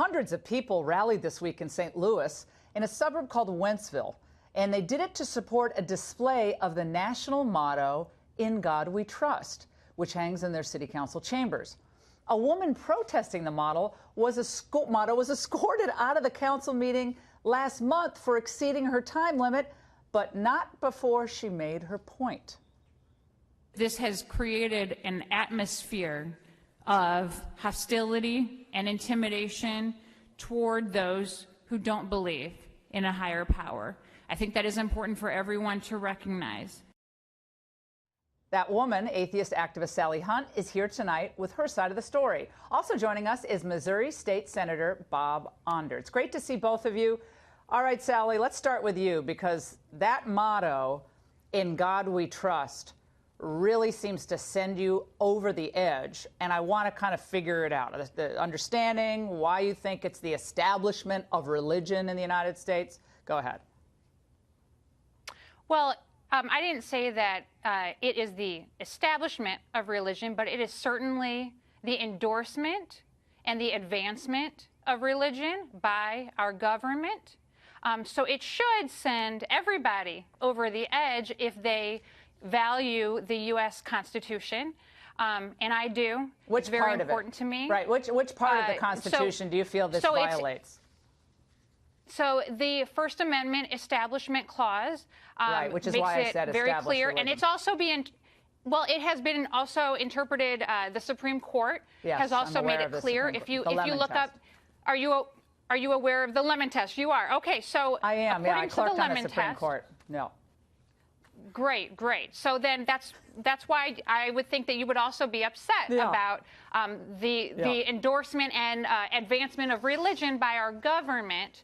Hundreds of people rallied this week in St. Louis in a suburb called Wentzville, and they did it to support a display of the national motto, "In God We Trust," which hangs in their city council chambers. A woman protesting the motto was escorted out of the council meeting last month for exceeding her time limit, but not before she made her point. This has created an atmosphere of hostility and intimidation toward those who don't believe in a higher power. I think that is important for everyone to recognize. That woman, atheist activist Sally Hunt, is here tonight with her side of the story. Also joining us is Missouri State Senator Bob Onder. It's great to see both of you. All right, Sally, let's start with you, because that motto, "In God We Trust," really seems to send you over the edge, and I want to kind of figure it out. The understanding why you think it's the establishment of religion in the United States. Go ahead. Well, I didn't say that it is the establishment of religion, but it is certainly the endorsement and the advancement of religion by our government. So it should send everybody over the edge if they value the U.S. Constitution, and I do. Which it's very important to me. Right. Which part of the Constitution do you feel this violates? So the First Amendment Establishment Clause right, which is makes why I said it very clear, religion. And it's also being, well, it has been also interpreted. The Supreme Court has also made it clear. If you look up, are you aware of the Lemon Test? You are. Okay, so I am. According I to clerked the on the Lemon Supreme Test, Court. No. Great. So then that's why I would think that you would also be upset about the endorsement and advancement of religion by our government,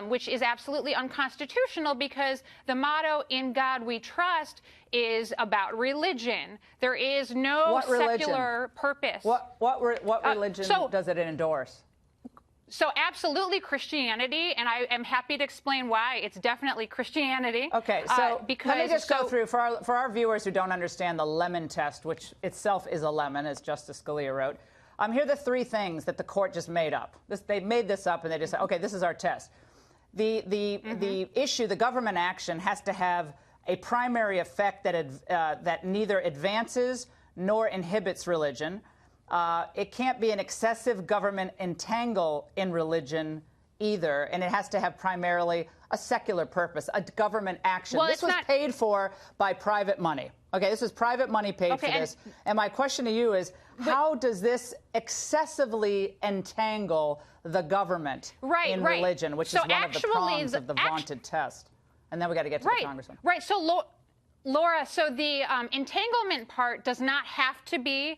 which is absolutely unconstitutional, because the motto, "In God We Trust," is about religion. There is no secular purpose. What religion does it endorse? So absolutely Christianity, and I am happy to explain why. It's definitely Christianity. Okay, so let me just go through, for our viewers who don't understand the Lemon Test, which itself is a lemon, as Justice Scalia wrote. Here are the three things that the court just made up. They made this up, and they just said, okay, this is our test. The issue, the government action, has to have a primary effect that neither advances nor inhibits religion. It can't be an excessive government entangle in religion either, and it has to have primarily a secular purpose, a government action. Well, this was paid for by private money. Okay, this is private money paid for this. And my question to you is, how does this excessively entangle the government in religion, which is one of the prongs of the vaunted test? And then we got to get to the Congressman. Right. So, Laura, so the entanglement part does not have to be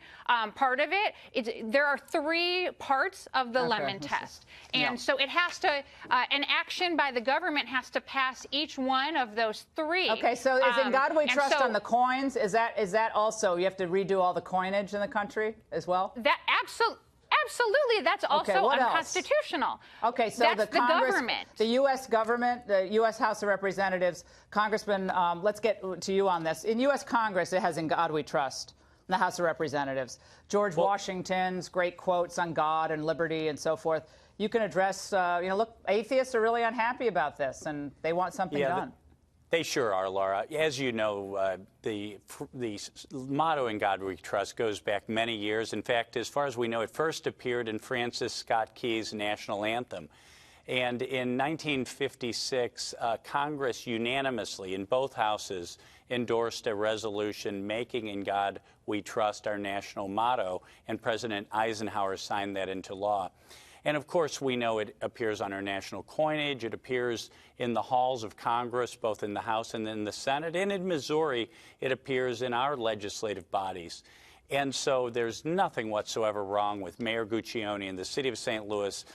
part of it. There are three parts of the Lemon Test. And so it has to, an action by the government has to pass each one of those three. Okay, so is "In God We Trust" on the coins? Is that also, you have to redo all the coinage in the country as well? That absolutely, that's also unconstitutional. Okay, so that's the government. The U.S. government, the U.S. House of Representatives, Congressman, let's get to you on this. In U.S. Congress, it has "In God We Trust," in the House of Representatives. George Washington's great quotes on God and liberty and so forth. You can address, look, atheists are really unhappy about this, and they want something done. They sure are, Laura. As you know, the motto "In God We Trust" goes back many years. In fact, as far as we know, it first appeared in Francis Scott Key's national anthem. And in 1956, Congress unanimously, in both houses, endorsed a resolution making "In God We Trust" our national motto, and President Eisenhower signed that into law. And, of course, we know it appears on our national coinage. It appears in the halls of Congress, both in the House and in the Senate. And in Missouri, it appears in our legislative bodies. And so there's nothing whatsoever wrong with Mayor Guccione and the city of St. Louis,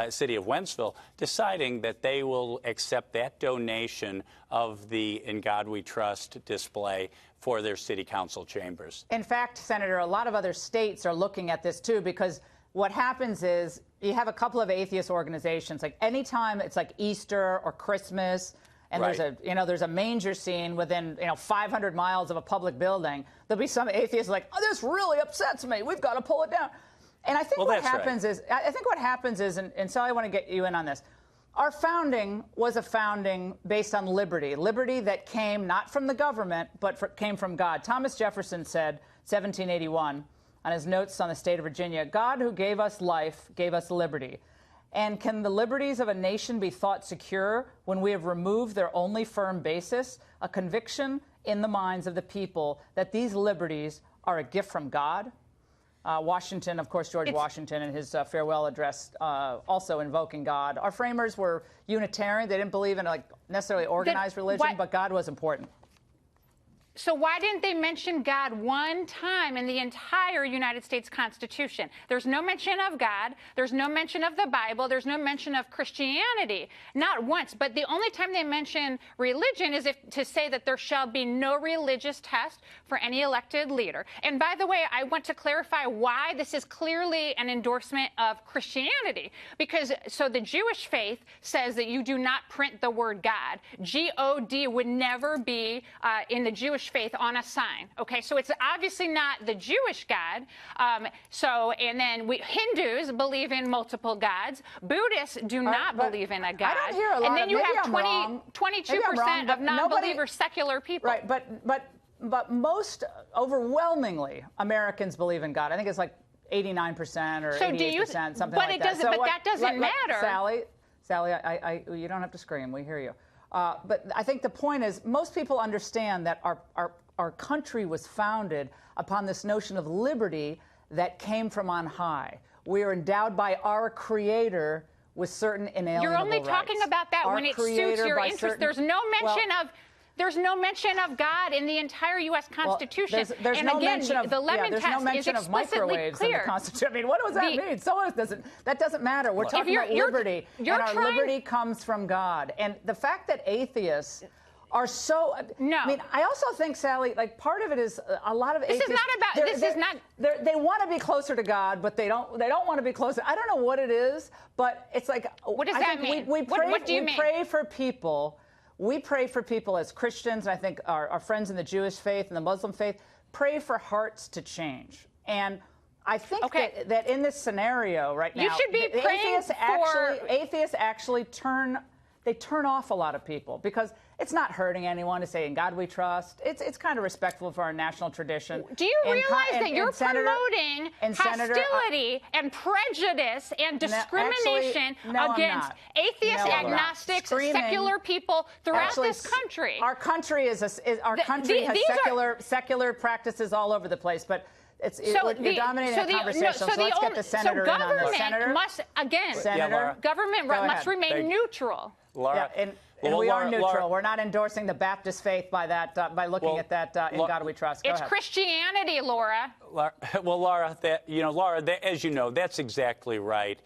city of Wentzville, deciding that they will accept that donation of the "In God We Trust" display for their city council chambers. In fact, Senator, a lot of other states are looking at this, too, because what happens is you have a couple of atheist organizations, like anytime it's like Easter or Christmas, and there's a manger scene within 500 miles of a public building, there'll be some atheists like, "Oh, this really upsets me. We've got to pull it down." And I think what happens is, and Sally, I want to get you in on this. Our founding was a founding based on liberty that came not from the government, but came from God. Thomas Jefferson said, 1781, on his notes on the state of Virginia, God who gave us life gave us liberty. And can the liberties of a nation be thought secure when we have removed their only firm basis, a conviction in the minds of the people that these liberties are a gift from God? Washington, of course, George Washington in his farewell address also invoking God. Our framers were Unitarian. They didn't believe in necessarily organized religion, but God was important. So why didn't they mention God one time in the entire United States Constitution? There's no mention of God. There's no mention of the Bible. There's no mention of Christianity. Not once. But the only time they mention religion is to say that there shall be no religious test for any elected leader. And by the way, I want to clarify why this is clearly an endorsement of Christianity. Because so the Jewish faith says that you do not print the word God. G-O-D would never be in the Jewish faith on a sign. Okay, so it's obviously not the Jewish God. And then Hindus believe in multiple gods. Buddhists do not believe in a God. I don't hear a lot and then you have 22% of non-believers, secular people. Right, but most overwhelmingly Americans believe in God. I think it's like 89% or 88%, something like that. But that doesn't matter. Sally, you don't have to scream. We hear you. But I think the point is most people understand that our country was founded upon this notion of liberty that came from on high. We are endowed by our Creator with certain inalienable You're only rights. talking about that when it suits your interest. There's no mention of God in the entire U.S. Constitution. There's and no again, mention of the Lemon test is mention of microwaves clear. in the Constitution. I mean, what does that mean? That doesn't matter. We're talking about liberty, and our liberty comes from God. And the fact that atheists are so. No. I mean, I also think, Sally, like part of it is a lot of atheists. They want to be closer to God, but they don't want to be closer. I don't know what it is, but it's like. What does that mean? What do you mean? We pray for people. We pray for people as Christians, and I think our friends in the Jewish faith and the Muslim faith pray for hearts to change. And I think that in this scenario right now, you should be praying atheists actually turn off a lot of people because it's not hurting anyone to say, in God we trust. It's kind of respectful for our national tradition. Do you realize that you're promoting hostility and prejudice and discrimination against atheists, agnostics, secular people throughout this country? Our country has secular practices all over the place, but you're dominating the conversation, so let's get the senator in on this. Government must remain neutral. Laura, and we are neutral. Laura, we're not endorsing the Baptist faith by looking at that in God we trust. It's Christianity, Laura. Laura, as you know, that's exactly right.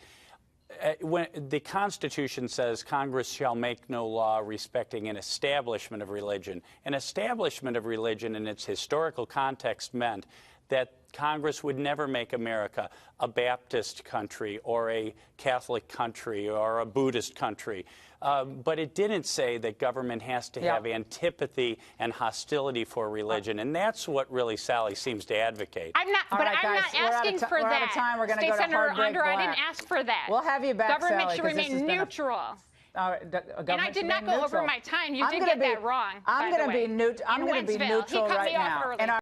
When the Constitution says Congress shall make no law respecting an establishment of religion, an establishment of religion in its historical context meant that Congress would never make America a Baptist country or a Catholic country or a Buddhist country. But it didn't say that government has to have antipathy and hostility for religion. And that's what really Sally seems to advocate. I'm not asking for that. We're out of time. We're going to go to hard break. I didn't ask for that. We'll have you back, Government Sally, should remain neutral. And I did not go over my time. You did get that wrong. I'm going to be neutral right now.